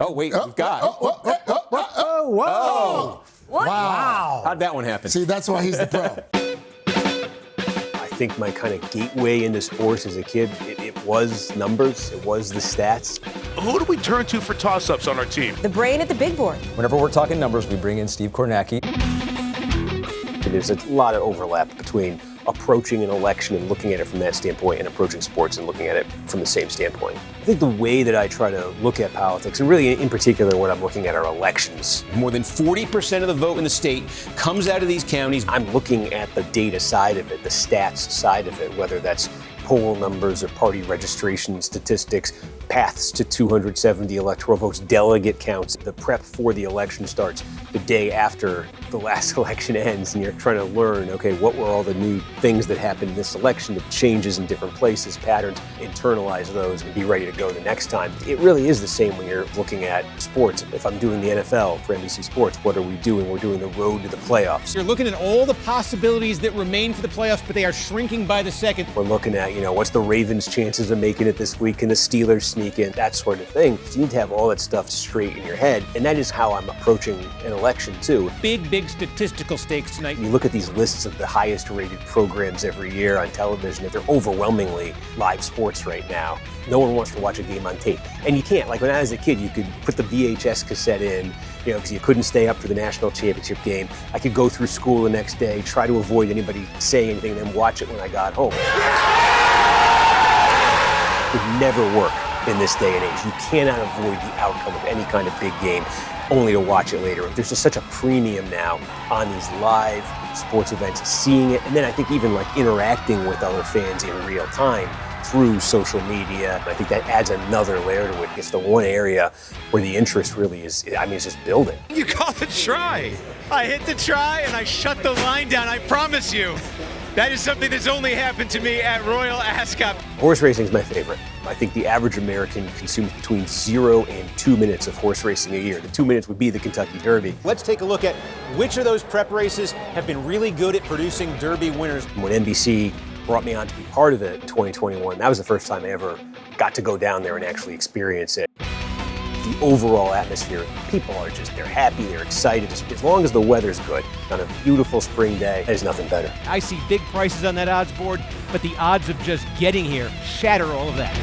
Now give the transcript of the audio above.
Oh, wait, we've got. Whoa. What? Wow. How'd that one happen? See, that's why he's the pro. I think my kind of gateway into sports as a kid, it was numbers, it was the stats. Who do we turn to for toss-ups on our team? The brain at the big board. Whenever we're talking numbers, we bring in Steve Kornacki. There's a lot of overlap between approaching an election and looking at it from that standpoint and approaching sports and looking at it from the same standpoint. I think the way that I try to look at politics, and really in particular what I'm looking at are elections. More than 40% of the vote in the state comes out of these counties. I'm looking at the data side of it, the stats side of it, whether that's poll numbers or party registration statistics, paths to 270 electoral votes, delegate counts. The prep for the election starts the day after the last election ends, and you're trying to learn, okay, what were all the new things that happened in this election, the changes in different places, patterns, internalize those and be ready to go the next time. It really is the same when you're looking at sports. If I'm doing the NFL for NBC Sports, what are we doing? We're doing the road to the playoffs. You're looking at all the possibilities that remain for the playoffs, but they are shrinking by the second. We're looking at, what's the Ravens' chances of making it this week? Can the Steelers sneak in? That sort of thing. So you need to have all that stuff straight in your head. And that is how I'm approaching an election, too. Big statistical stakes tonight. You look at these lists of the highest rated programs every year on television, they're overwhelmingly live sports right now. No one wants to watch a game on tape. And you can't. Like when I was a kid, you could put the VHS cassette in, because you couldn't stay up for the national championship game. I could go through school the next day, try to avoid anybody saying anything, and then watch it when I got home. It would never work in this day and age. You cannot avoid the outcome of any kind of big game only to watch it later. There's just such a premium now on these live sports events, seeing it, and then I think even like interacting with other fans in real time through social media. I think that adds another layer to it. It's the one area where the interest really is, it's just building. You call the try. I hit the try and I shut the line down, I promise you. That is something that's only happened to me at Royal Ascot. Horse racing is my favorite. I think the average American consumes between 0 and 2 minutes of horse racing a year. The 2 minutes would be the Kentucky Derby. Let's take a look at which of those prep races have been really good at producing Derby winners. When NBC brought me on to be part of it in 2021, that was the first time I ever got to go down there and actually experience it. The overall atmosphere, people are they're happy, they're excited. As long as the weather's good, on a beautiful spring day, there's nothing better. I see big prices on that odds board, but the odds of just getting here shatter all of that.